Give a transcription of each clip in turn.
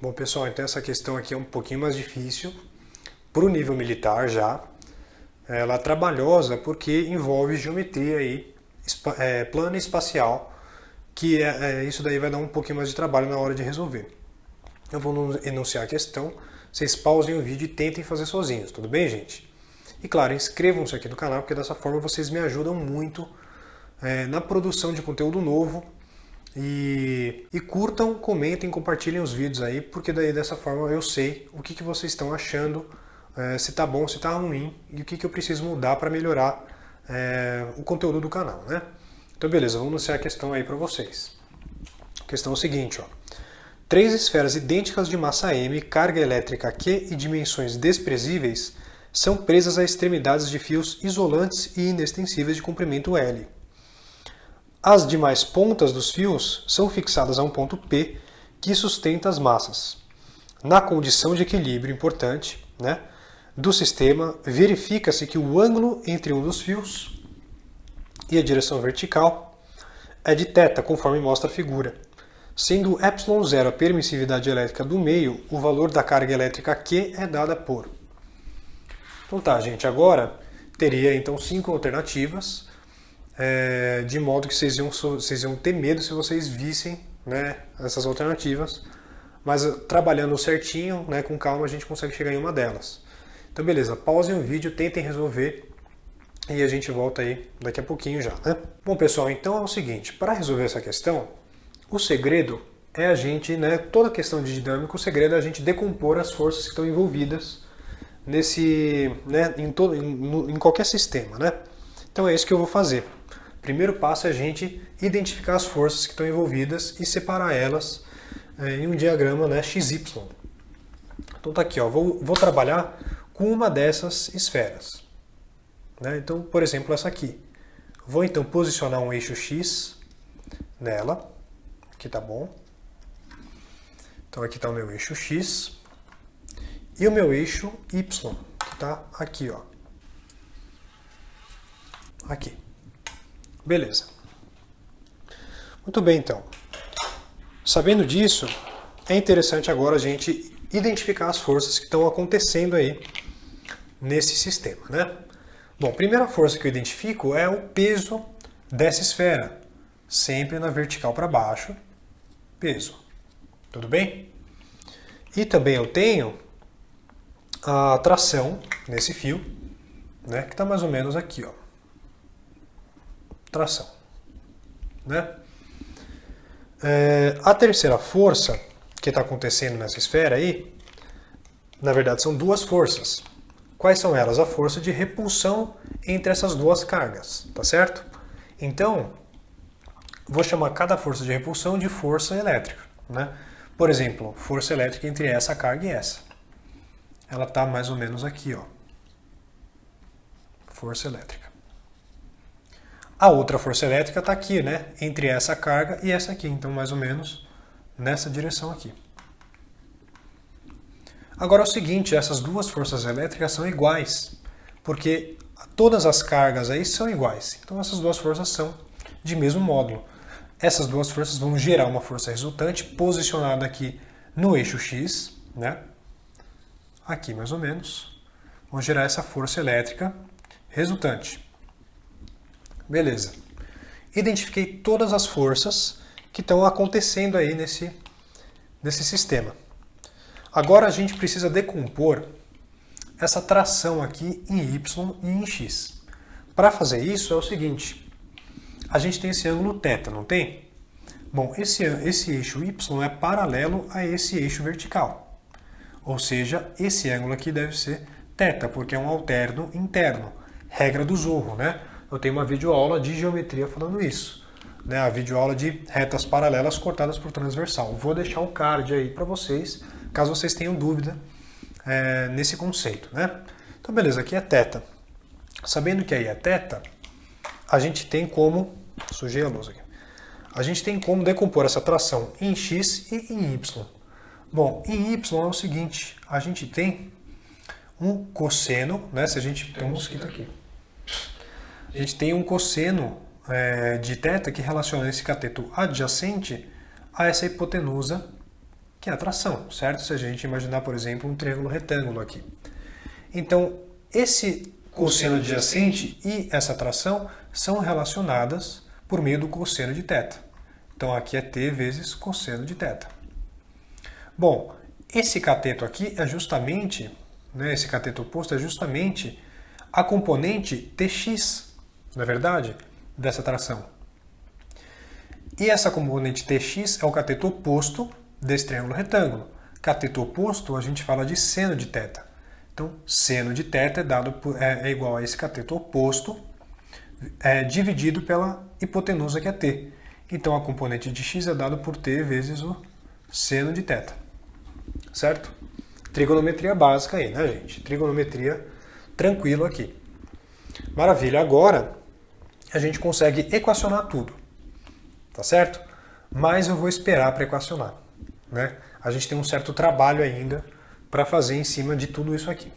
Bom, pessoal, então essa questão aqui é um pouquinho mais difícil para o nível militar já. Ela é trabalhosa porque envolve geometria aí, plana e espacial, que isso daí vai dar um pouquinho mais de trabalho na hora de resolver. Eu vou enunciar a questão, vocês pausem o vídeo e tentem fazer sozinhos, tudo bem, gente? E claro, inscrevam-se aqui no canal, porque dessa forma vocês me ajudam muito na produção de conteúdo novo. E curtam, comentem, compartilhem os vídeos aí, porque daí dessa forma eu sei o que vocês estão achando, se tá bom, se tá ruim, e o que eu preciso mudar para melhorar o conteúdo do canal, né? Então beleza, vamos anunciar a questão aí para vocês. A questão é o seguinte, ó. 3 esferas idênticas de massa m, carga elétrica Q e dimensões desprezíveis são presas a extremidades de fios isolantes e inextensíveis de comprimento L. As demais pontas dos fios são fixadas a um ponto P que sustenta as massas. Na condição de equilíbrio importante, né, do sistema, verifica-se que o ângulo entre um dos fios e a direção vertical é de θ, conforme mostra a figura. Sendo ε0 a permissividade elétrica do meio, o valor da carga elétrica Q é dada por... Então tá, gente, agora teria então 5 alternativas, de modo que vocês iam ter medo se vocês vissem, né, essas alternativas, mas trabalhando certinho, né, com calma, a gente consegue chegar em uma delas. Então beleza, pausem o vídeo, tentem resolver e a gente volta aí daqui a pouquinho já, né? Bom pessoal, então é o seguinte, para resolver essa questão, o segredo é a gente, né, toda questão de dinâmica, o segredo é a gente decompor as forças que estão envolvidas nesse, né, em qualquer sistema, né? Então é isso que eu vou fazer. O primeiro passo é a gente identificar as forças que estão envolvidas e separar elas em um diagrama, né, XY. Então tá aqui, ó, vou trabalhar com uma dessas esferas, né? Então, por exemplo, essa aqui. Vou então posicionar um eixo X nela, aqui tá bom. Então aqui está o meu eixo X e o meu eixo Y, que está aqui, ó. Aqui. Beleza. Muito bem, então. Sabendo disso, é interessante agora a gente identificar as forças que estão acontecendo aí nesse sistema, né? Bom, a primeira força que eu identifico é o peso dessa esfera, sempre na vertical para baixo, peso. Tudo bem? E também eu tenho a tração nesse fio, né, que está mais ou menos aqui, ó. Tração, né? A terceira força que está acontecendo nessa esfera aí, na verdade são duas forças. Quais são elas? A força de repulsão entre essas duas cargas, tá certo? Então, vou chamar cada força de repulsão de força elétrica, né? Por exemplo, força elétrica entre essa carga e essa. Ela está mais ou menos aqui, ó. Força elétrica. A outra força elétrica está aqui, né? Entre essa carga e essa aqui. Então, mais ou menos nessa direção aqui. Agora é o seguinte, essas duas forças elétricas são iguais, porque todas as cargas aí são iguais. Então, essas duas forças são de mesmo módulo. Essas duas forças vão gerar uma força resultante posicionada aqui no eixo X, né? Aqui mais ou menos. Vão gerar essa força elétrica resultante. Beleza. Identifiquei todas as forças que estão acontecendo aí nesse sistema. Agora a gente precisa decompor essa tração aqui em Y e em X. Para fazer isso é o seguinte, a gente tem esse ângulo θ, não tem? Bom, esse eixo Y é paralelo a esse eixo vertical. Ou seja, esse ângulo aqui deve ser θ, porque é um alterno interno. Regra do Zorro, né? Eu tenho uma videoaula de geometria falando isso, né? A videoaula de retas paralelas cortadas por transversal. Vou deixar um card aí para vocês, caso vocês tenham dúvida nesse conceito, né? Então, beleza, aqui é θ. Sabendo que aí é θ, a gente tem como... Sujei a luz aqui. A gente tem como decompor essa tração em X e em Y. Bom, em Y é o seguinte, a gente tem um cosseno, né? Se a gente tem um mosquito aqui. A gente tem um cosseno de θ que relaciona esse cateto adjacente a essa hipotenusa que é a tração, certo? Se a gente imaginar, por exemplo, um triângulo retângulo aqui. Então, esse cosseno adjacente e essa tração são relacionadas por meio do cosseno de θ. Então, aqui é t vezes cosseno de θ. Bom, esse cateto aqui é justamente, esse cateto oposto é justamente a componente tx, não é verdade? Dessa tração. E essa componente tx é o cateto oposto desse triângulo retângulo. Cateto oposto a gente fala de seno de θ. Então, seno de θ é igual a esse cateto oposto dividido pela hipotenusa que é t. Então, a componente de x é dado por t vezes o seno de θ. Certo? Trigonometria básica aí, né, gente? Trigonometria tranquilo aqui. Maravilha. Agora, a gente consegue equacionar tudo. Tá certo? Mas eu vou esperar para equacionar, né? A gente tem um certo trabalho ainda para fazer em cima de tudo isso aqui.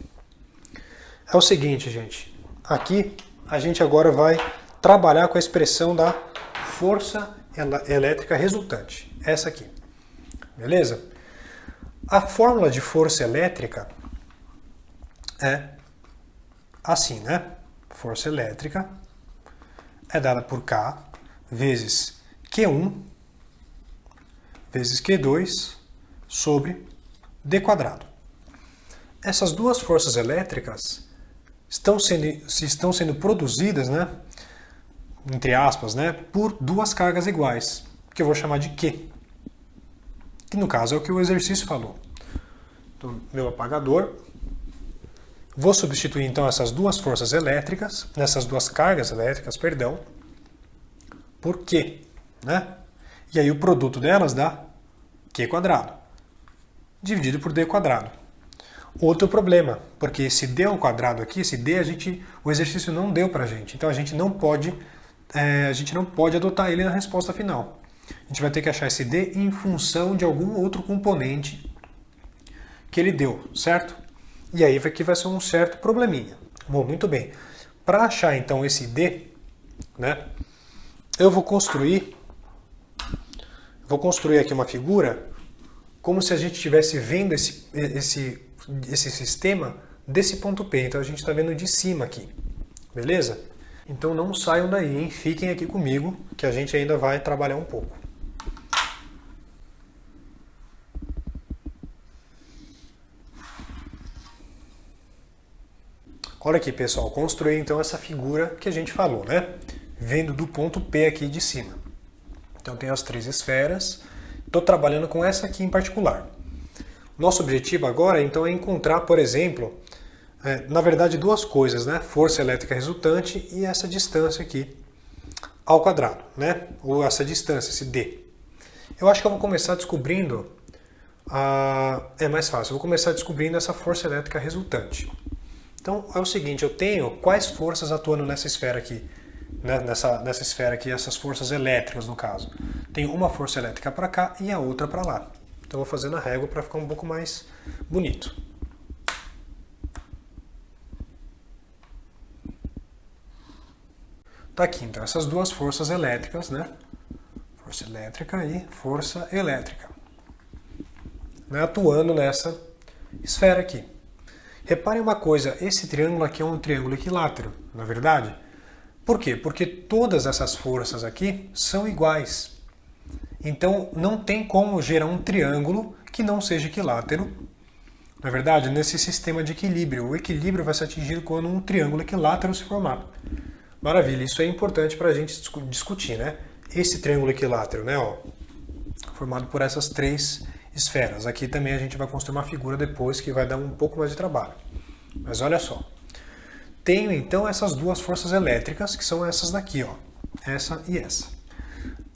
É o seguinte, gente. Aqui, a gente agora vai trabalhar com a expressão da força elétrica resultante. Essa aqui. Beleza? A fórmula de força elétrica é assim, né? Força elétrica é dada por K vezes Q1 vezes Q2 sobre D quadrado. Essas duas forças elétricas estão sendo produzidas, né, entre aspas, né, por duas cargas iguais, que eu vou chamar de Q. Que no caso é o que o exercício falou. Então, meu apagador. Vou substituir então essas duas forças elétricas, nessas duas cargas elétricas, perdão, por Q, né? E aí o produto delas dá Q quadrado, dividido por D quadrado. Outro problema, porque esse D ao quadrado aqui, esse D o exercício não deu pra gente, então a gente não pode adotar ele na resposta final. A gente vai ter que achar esse D em função de algum outro componente que ele deu, certo? E aí aqui vai ser um certo probleminha. Bom, muito bem. Para achar então esse D, né, eu vou construir aqui uma figura como se a gente estivesse vendo esse sistema desse ponto P. Então a gente está vendo de cima aqui, beleza? Então não saiam daí, hein? Fiquem aqui comigo que a gente ainda vai trabalhar um pouco. Olha aqui, pessoal, construí então essa figura que a gente falou, né? Vendo do ponto P aqui de cima. Então tem as três esferas. Estou trabalhando com essa aqui em particular. Nosso objetivo agora, então, é encontrar, por exemplo, na verdade duas coisas, né? Força elétrica resultante e essa distância aqui ao quadrado, né? Ou essa distância, esse D. Eu acho que eu vou começar descobrindo, é mais fácil, eu vou começar descobrindo essa força elétrica resultante. Então é o seguinte, eu tenho quais forças atuando nessa esfera aqui, né? nessa esfera aqui, essas forças elétricas no caso. Tem uma força elétrica para cá e a outra para lá. Então eu vou fazer na régua para ficar um pouco mais bonito. Tá aqui então essas duas forças elétricas, né? Força elétrica e força elétrica, né? Atuando nessa esfera aqui. Reparem uma coisa, esse triângulo aqui é um triângulo equilátero, na verdade. Por quê? Porque todas essas forças aqui são iguais. Então não tem como gerar um triângulo que não seja equilátero, na verdade, nesse sistema de equilíbrio. O equilíbrio vai ser atingido quando um triângulo equilátero se formar. Maravilha, isso é importante para a gente discutir, né? Esse triângulo equilátero, né, ó, formado por essas três esferas. Aqui também a gente vai construir uma figura depois que vai dar um pouco mais de trabalho. Mas olha só. Tenho então essas duas forças elétricas, que são essas daqui, ó. Essa e essa.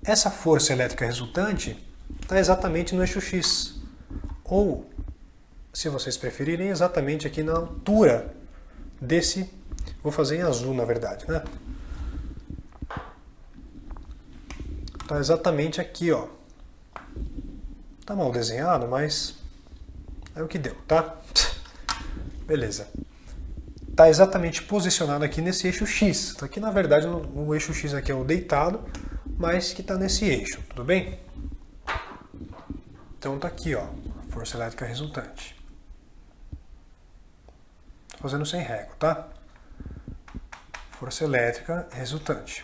Essa força elétrica resultante está exatamente no eixo X. Ou, se vocês preferirem, exatamente aqui na altura desse... Vou fazer em azul, na verdade, né? Está exatamente aqui, ó. Tá mal desenhado, mas é o que deu, tá? Beleza. Tá exatamente posicionado aqui nesse eixo X. Tá aqui, na verdade, o eixo X aqui é o deitado, mas que tá nesse eixo, tudo bem? Então tá aqui, ó, a força elétrica resultante. Tô fazendo sem régua, tá? Força elétrica resultante.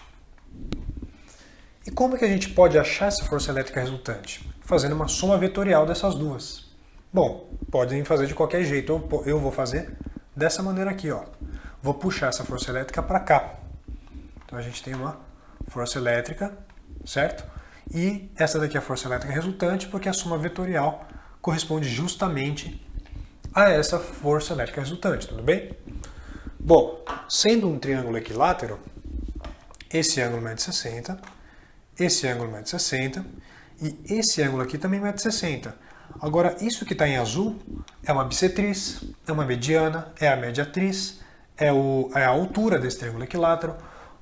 E como que a gente pode achar essa força elétrica resultante? Fazendo uma soma vetorial dessas duas. Bom, podem fazer de qualquer jeito, eu vou fazer dessa maneira aqui, ó. Vou puxar essa força elétrica para cá. Então a gente tem uma força elétrica, certo? E essa daqui é a força elétrica resultante, porque a soma vetorial corresponde justamente a essa força elétrica resultante, tudo bem? Bom, sendo um triângulo equilátero, esse ângulo mede 60, esse ângulo mede 60 e esse ângulo aqui também mede 60. Agora, isso que está em azul é uma bissetriz, é uma mediana, é a mediatriz, é a altura desse triângulo equilátero,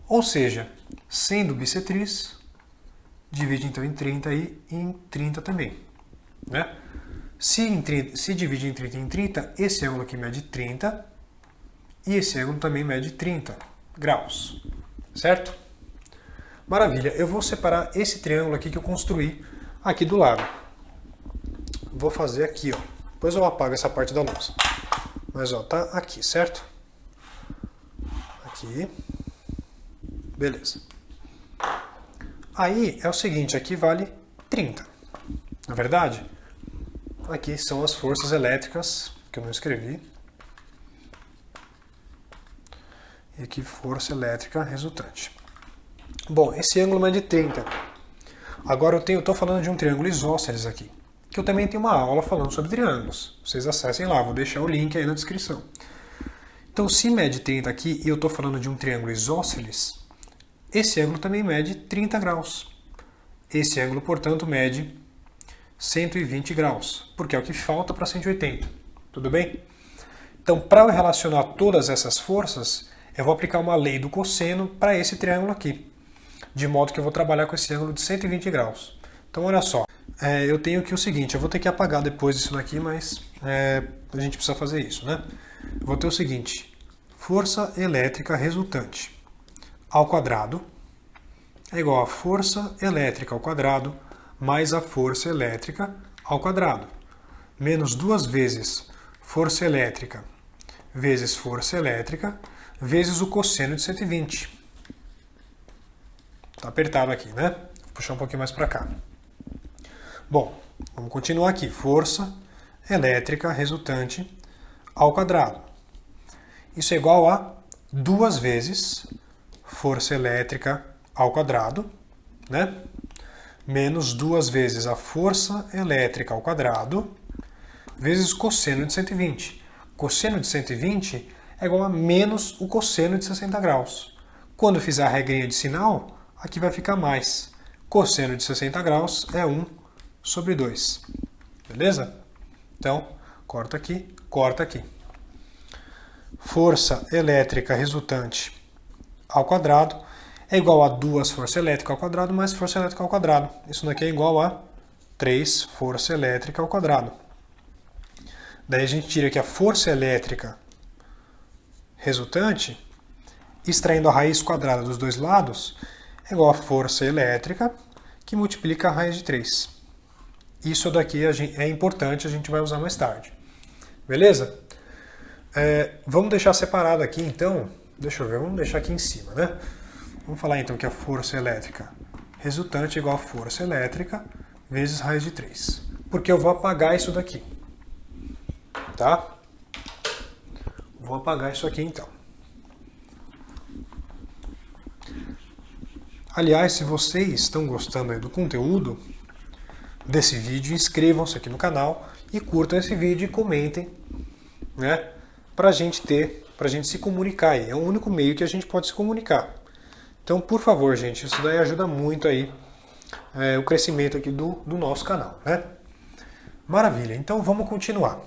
ou seja, sendo bissetriz, divide então em 30 e em 30 também, né? Se divide em 30 e em 30, esse ângulo aqui mede 30 e esse ângulo também mede 30 graus, certo? Maravilha, eu vou separar esse triângulo aqui que eu construí aqui do lado. Vou fazer aqui, ó. Depois eu apago essa parte da louça. Mas ó, tá aqui, certo? Aqui. Beleza. Aí é o seguinte, aqui vale 30. Na verdade, aqui são as forças elétricas que eu não escrevi. E aqui força elétrica resultante. Bom, esse ângulo mede 30. Agora eu estou falando de um triângulo isósceles aqui, que eu também tenho uma aula falando sobre triângulos. Vocês acessem lá, vou deixar o link aí na descrição. Então, se mede 30 aqui e eu estou falando de um triângulo isósceles, esse ângulo também mede 30 graus. Esse ângulo, portanto, mede 120 graus, porque é o que falta para 180. Tudo bem? Então, para eu relacionar todas essas forças, eu vou aplicar uma lei do cosseno para esse triângulo aqui, de modo que eu vou trabalhar com esse ângulo de 120 graus. Então, olha só, eu tenho aqui o seguinte, eu vou ter que apagar depois isso daqui, mas a gente precisa fazer isso, né? Eu vou ter o seguinte, força elétrica resultante ao quadrado é igual a força elétrica ao quadrado mais a força elétrica ao quadrado, menos 2 vezes força elétrica vezes força elétrica vezes o cosseno de 120. Tá apertado aqui, né? Vou puxar um pouquinho mais para cá. Bom, vamos continuar aqui. Força elétrica resultante ao quadrado. Isso é igual a 2 vezes força elétrica ao quadrado, né? Menos 2 vezes a força elétrica ao quadrado vezes o cosseno de 120. Cosseno de 120 é igual a menos o cosseno de 60 graus. Quando eu fizer a regrinha de sinal, aqui vai ficar mais. Cosseno de 60 graus é 1 sobre 2. Beleza? Então, corta aqui, corta aqui. Força elétrica resultante ao quadrado é igual a 2 força elétrica ao quadrado mais força elétrica ao quadrado. Isso daqui é igual a 3 força elétrica ao quadrado. Daí a gente tira aqui a força elétrica resultante, extraindo a raiz quadrada dos dois lados, é igual a força elétrica que multiplica a raiz de 3. Isso daqui é importante, a gente vai usar mais tarde. Beleza? Vamos deixar separado aqui então, deixa eu ver, vamos deixar aqui em cima, né? Vamos falar então que a força elétrica resultante é igual a força elétrica vezes raiz de 3. Porque eu vou apagar isso daqui. Tá? Vou apagar isso aqui então. Aliás, se vocês estão gostando aí do conteúdo desse vídeo, inscrevam-se aqui no canal e curtam esse vídeo e comentem, né? Pra gente se comunicar aí. É o único meio que a gente pode se comunicar. Então, por favor, gente, isso daí ajuda muito aí o crescimento aqui do nosso canal, né? Maravilha, então vamos continuar.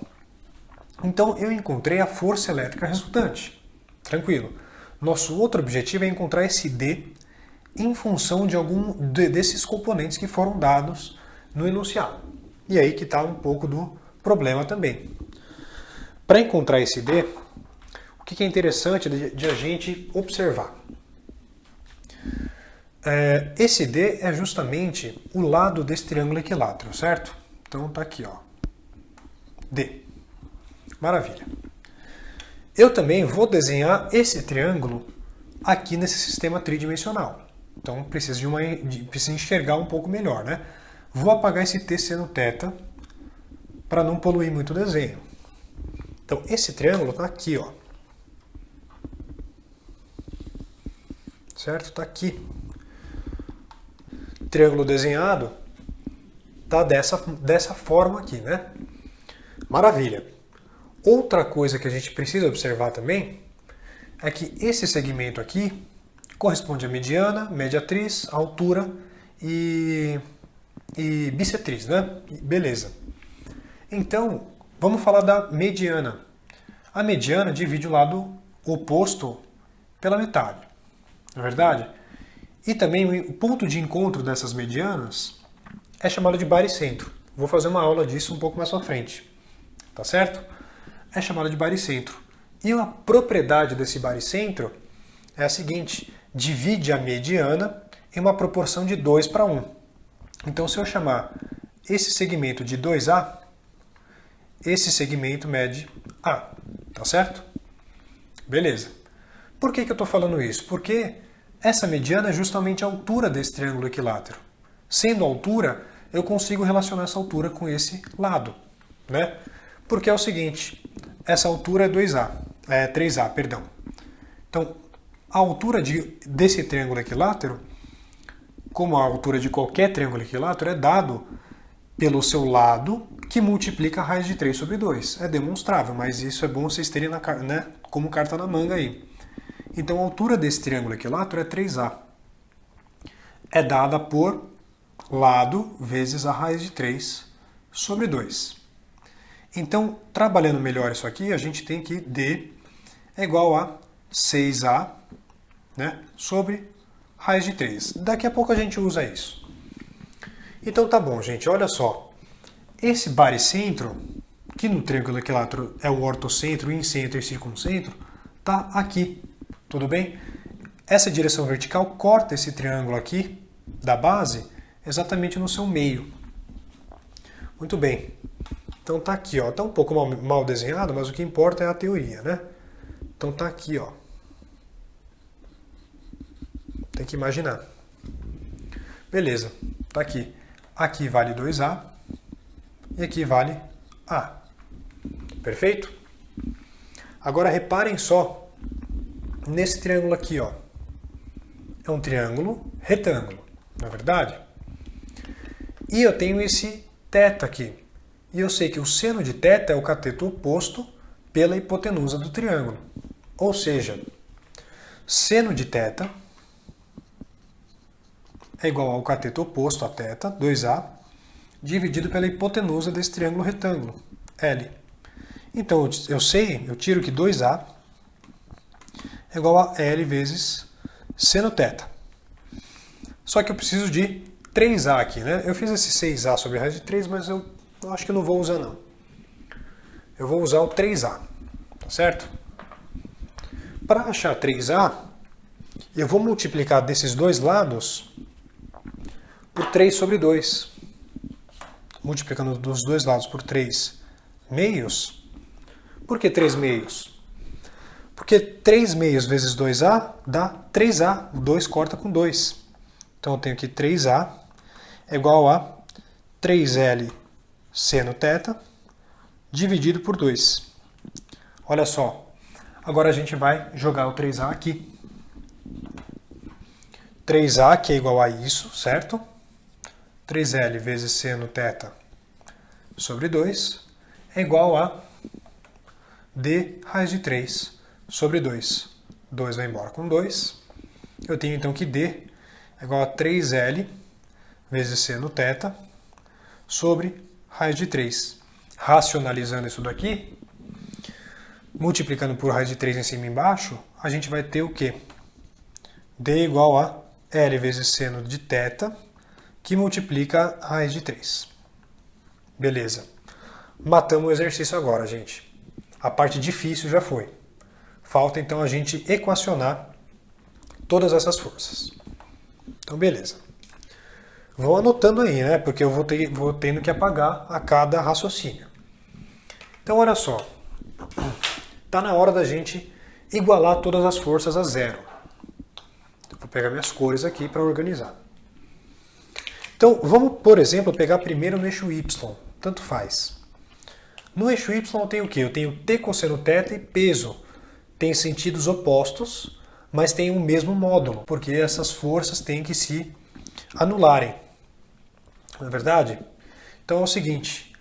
Então, eu encontrei a força elétrica resultante. Tranquilo. Nosso outro objetivo é encontrar esse D em função de algum desses componentes que foram dados no enunciado. E aí que está um pouco do problema também. Para encontrar esse D, o que é interessante de a gente observar? Esse D é justamente o lado desse triângulo equilátero, certo? Então tá aqui, ó. D. Maravilha. Eu também vou desenhar esse triângulo aqui nesse sistema tridimensional. Então preciso enxergar um pouco melhor, né? Vou apagar esse t seno θ para não poluir muito o desenho. Então esse triângulo está aqui, ó. Certo? Está aqui. O triângulo desenhado está dessa forma aqui, né? Maravilha. Outra coisa que a gente precisa observar também é que esse segmento aqui corresponde à mediana, mediatriz, altura e bissetriz, né? Beleza. Então, vamos falar da mediana. A mediana divide o lado oposto pela metade, não é verdade? E também o ponto de encontro dessas medianas é chamado de baricentro. Vou fazer uma aula disso um pouco mais pra frente, tá certo? É chamado de baricentro. E a propriedade desse baricentro é a seguinte: divide a mediana em uma proporção de 2 para 1. Então, se eu chamar esse segmento de 2A, esse segmento mede A, tá certo? Beleza. Por que eu estou falando isso? Porque essa mediana é justamente a altura desse triângulo equilátero. Sendo a altura, eu consigo relacionar essa altura com esse lado, né? Porque é o seguinte, essa altura é 3A, perdão. Então, a altura desse triângulo equilátero, como a altura de qualquer triângulo equilátero, é dado pelo seu lado que multiplica a raiz de 3 sobre 2. É demonstrável, mas isso é bom vocês terem né, como carta na manga aí. Então, a altura desse triângulo equilátero é 3A. É dada por lado vezes a raiz de 3 sobre 2. Então, trabalhando melhor isso aqui, a gente tem que D é igual a 6A, né, sobre raiz de 3. Daqui a pouco a gente usa isso. Então tá bom, gente, olha só. Esse baricentro, que no triângulo equilátero é o ortocentro, incentro e circuncentro, tá aqui, tudo bem? Essa direção vertical corta esse triângulo aqui da base exatamente no seu meio. Muito bem. Então tá aqui, ó. Tá um pouco mal desenhado, mas o que importa é a teoria, né? Então tá aqui, ó. Tem que imaginar. Beleza. Tá aqui. Aqui vale 2A e aqui vale A. Perfeito? Agora reparem só nesse triângulo aqui, ó. É um triângulo retângulo, não é verdade? E eu tenho esse θ aqui. E eu sei que o seno de θ é o cateto oposto pela hipotenusa do triângulo. Ou seja, seno de θ é igual ao cateto oposto a θ, 2A, dividido pela hipotenusa desse triângulo retângulo, L. Então, eu tiro que 2A é igual a L vezes seno θ. Só que eu preciso de 3A aqui, né? Eu fiz esse 6A sobre a raiz de 3, mas eu acho que eu não vou usar, não. Eu vou usar o 3A, tá certo? Para achar 3A, eu vou multiplicar desses dois lados por 3 sobre 2. Multiplicando dos dois lados por 3 meios. Por que 3 meios? Porque 3 meios vezes 2A dá 3A. O 2 corta com 2. Então eu tenho que 3A é igual a 3L seno θ dividido por 2. Olha só. Agora a gente vai jogar o 3A aqui. 3A, que é igual a isso, certo? 3L vezes seno θ sobre 2 é igual a D raiz de 3 sobre 2. 2 vai embora com 2. Eu tenho então que D é igual a 3L vezes seno θ sobre raiz de 3. Racionalizando isso daqui, multiplicando por raiz de 3 em cima e embaixo, a gente vai ter o quê? D igual a L vezes seno de θ, que multiplica a raiz de 3. Beleza. Matamos o exercício agora, gente. A parte difícil já foi. Falta então a gente equacionar todas essas forças. Então, beleza. Vão anotando aí, né? Porque eu vou tendo que apagar a cada raciocínio. Então, olha só. Está na hora da gente igualar todas as forças a zero. Vou pegar minhas cores aqui para organizar. Então, vamos, por exemplo, pegar primeiro no eixo Y. Tanto faz. No eixo Y eu tenho o quê? Eu tenho t cosseno θ e peso. Tem sentidos opostos, mas tem o mesmo módulo, porque essas forças têm que se anularem. Não é verdade? Então é o seguinte,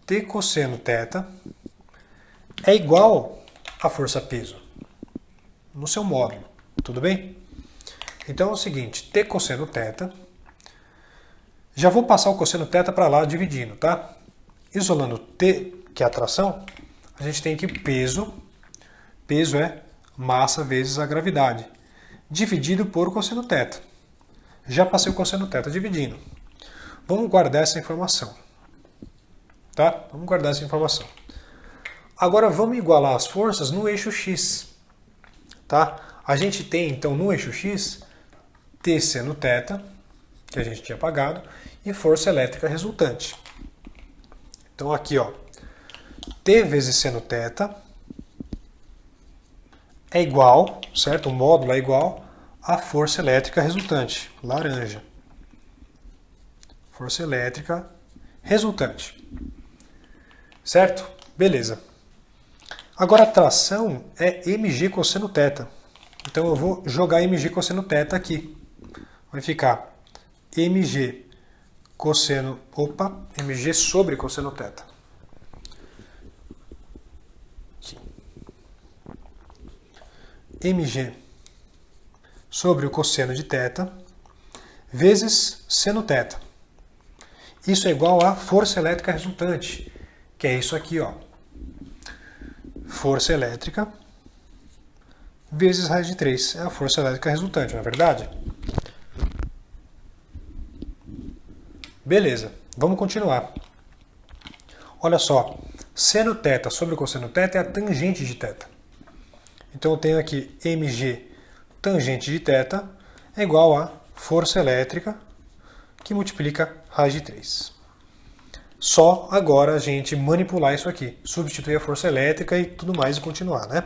t cosseno θ é igual à força peso, no seu módulo, tudo bem? Então é o seguinte, t cosseno θ, já vou passar o cosseno θ para lá dividindo, tá? Isolando t, que é a tração, a gente tem que peso é massa vezes a gravidade, dividido por cosseno θ. Já passei o cosseno θ dividindo. Vamos guardar essa informação. Tá? Vamos guardar essa informação. Agora vamos igualar as forças no eixo X. Tá? A gente tem então no eixo X T seno θ, que a gente tinha apagado, e força elétrica resultante. Então aqui, ó, T vezes seno θ é igual, certo? O módulo é igual à força elétrica resultante, laranja. Força elétrica resultante. Certo? Beleza. Agora a tração é mg cosseno θ. Então eu vou jogar mg cosseno θ aqui. Vai ficar mg sobre cosseno θ. Aqui. Mg sobre o cosseno de θ vezes seno θ. Isso é igual à força elétrica resultante, que é isso aqui, ó. Força elétrica vezes raiz de 3 é a força elétrica resultante, não é verdade? Beleza, vamos continuar. Olha só, seno θ sobre cosseno θ é a tangente de θ. Então eu tenho aqui mg tangente de θ é igual a força elétrica que multiplica raiz de 3. Só agora a gente manipular isso aqui, substituir a força elétrica e tudo mais e continuar, né?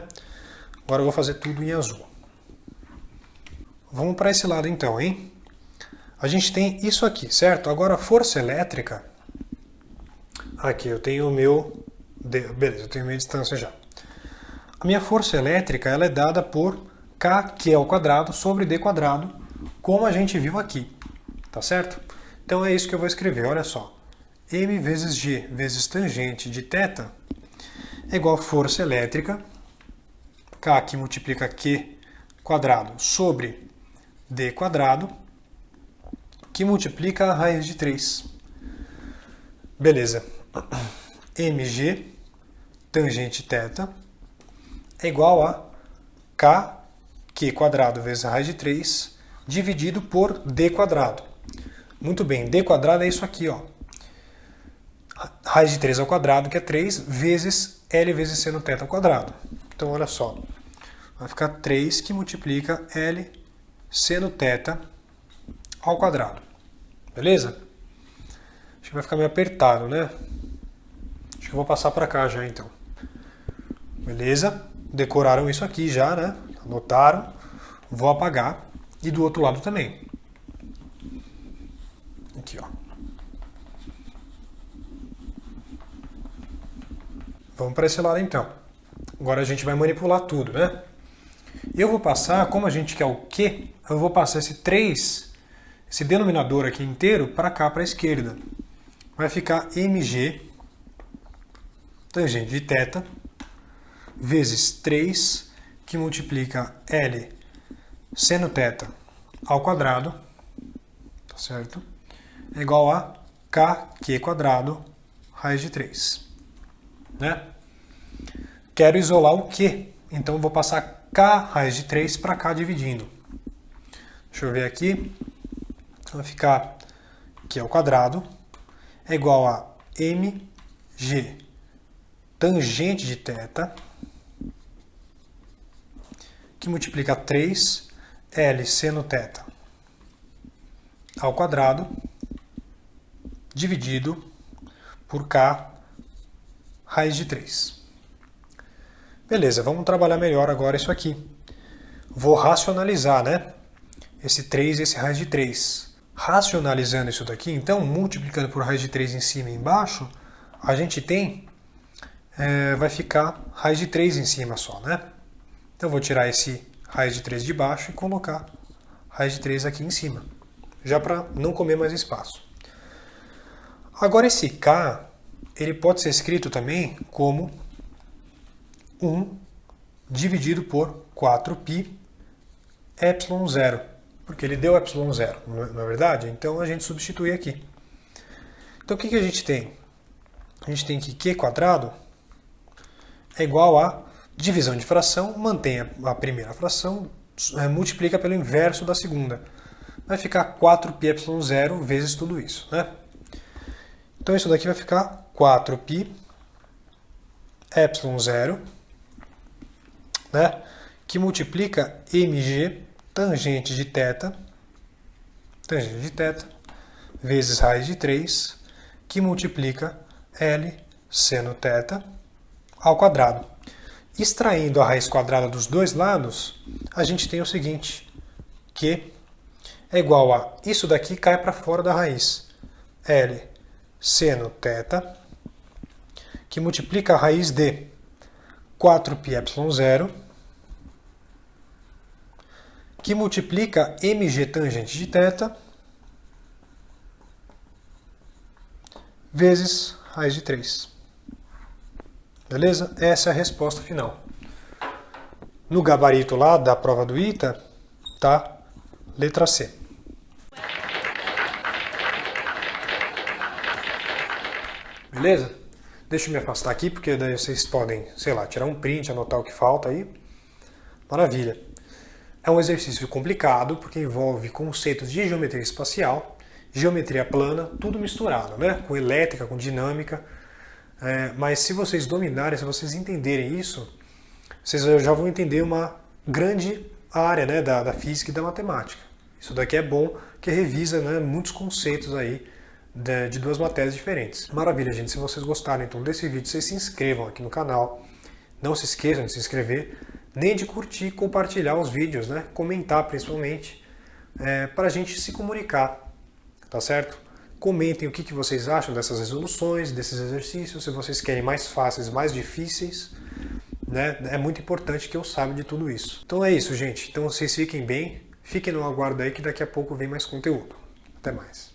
Agora eu vou fazer tudo em azul. Vamos para esse lado então, hein? A gente tem isso aqui, certo? Agora a força elétrica, aqui eu tenho o meu, beleza, eu tenho minha distância já. A minha força elétrica ela é dada por K, que é o quadrado, sobre D quadrado, como a gente viu aqui, tá certo? Então é isso que eu vou escrever, olha só. M vezes G vezes tangente de θ é igual a força elétrica, K que multiplica Q quadrado sobre D quadrado, que multiplica a raiz de 3. Beleza. Mg tangente θ é igual a K, Q quadrado vezes a raiz de 3, dividido por D quadrado. Muito bem, D quadrado é isso aqui, ó. Raiz de 3 ao quadrado, que é 3, vezes L vezes seno θ ao quadrado. Então, olha só. Vai ficar 3 que multiplica L seno θ ao quadrado. Beleza? Acho que vai ficar meio apertado, né? Acho que eu vou passar para cá já, então. Beleza? Decoraram isso aqui já, né? Anotaram. Vou apagar. E do outro lado também. Aqui, ó. Vamos para esse lado então. Agora a gente vai manipular tudo, né? Eu vou passar, como a gente quer o Q, eu vou passar esse 3, esse denominador aqui inteiro, para cá, para a esquerda. Vai ficar mg tangente de θ vezes 3, que multiplica L seno θ ao quadrado, tá certo? É igual a kq quadrado raiz de 3. Né? Quero isolar o Q, então vou passar K raiz de 3 para cá dividindo. Deixa eu ver aqui. Vai ficar Q ao quadrado é igual a mg tangente de θ, que multiplica 3 L seno θ ao quadrado dividido por k raiz de 3. Beleza, vamos trabalhar melhor agora isso aqui. Vou racionalizar, né? Esse 3 e esse raiz de 3. Racionalizando isso daqui, então, multiplicando por raiz de 3 em cima e embaixo, a gente tem, vai ficar raiz de 3 em cima só, né? Então, eu vou tirar esse raiz de 3 de baixo e colocar raiz de 3 aqui em cima, já para não comer mais espaço. Agora, esse k, ele pode ser escrito também como 1 dividido por 4π epsilon 0, porque ele deu epsilon 0, não é verdade? Então a gente substitui aqui. Então o que a gente tem? A gente tem que q quadrado é igual a divisão de fração, mantém a primeira fração, multiplica pelo inverso da segunda. Vai ficar 4π epsilon 0 vezes tudo isso, né? Então isso daqui vai ficar 4π epsilon 0, né? Que multiplica mg tangente de θ, vezes raiz de 3, que multiplica L seno θ ao quadrado. Extraindo a raiz quadrada dos dois lados, a gente tem o seguinte, que é igual a, isso daqui cai para fora da raiz, L seno θ, que multiplica a raiz de 4π epsilon 0, que multiplica mg tangente de θ vezes raiz de 3. Beleza? Essa é a resposta final. No gabarito lá da prova do ITA, tá? Letra C. Beleza? Deixa eu me afastar aqui, porque daí vocês podem, sei lá, tirar um print, anotar o que falta aí. Maravilha. É um exercício complicado, porque envolve conceitos de geometria espacial, geometria plana, tudo misturado, né? Com elétrica, com dinâmica. Mas se vocês dominarem, se vocês entenderem isso, vocês já vão entender uma grande área, né, da física e da matemática. Isso daqui é bom, que revisa, né, muitos conceitos aí de duas matérias diferentes. Maravilha, gente. Se vocês gostaram então desse vídeo, vocês se inscrevam aqui no canal. Não se esqueçam de se inscrever, nem de curtir e compartilhar os vídeos, né? Comentar principalmente, para a gente se comunicar, tá certo? Comentem o que vocês acham dessas resoluções, desses exercícios, se vocês querem mais fáceis, mais difíceis, né? É muito importante que eu saiba de tudo isso. Então é isso, gente. Então vocês fiquem bem, fiquem no aguardo aí que daqui a pouco vem mais conteúdo. Até mais.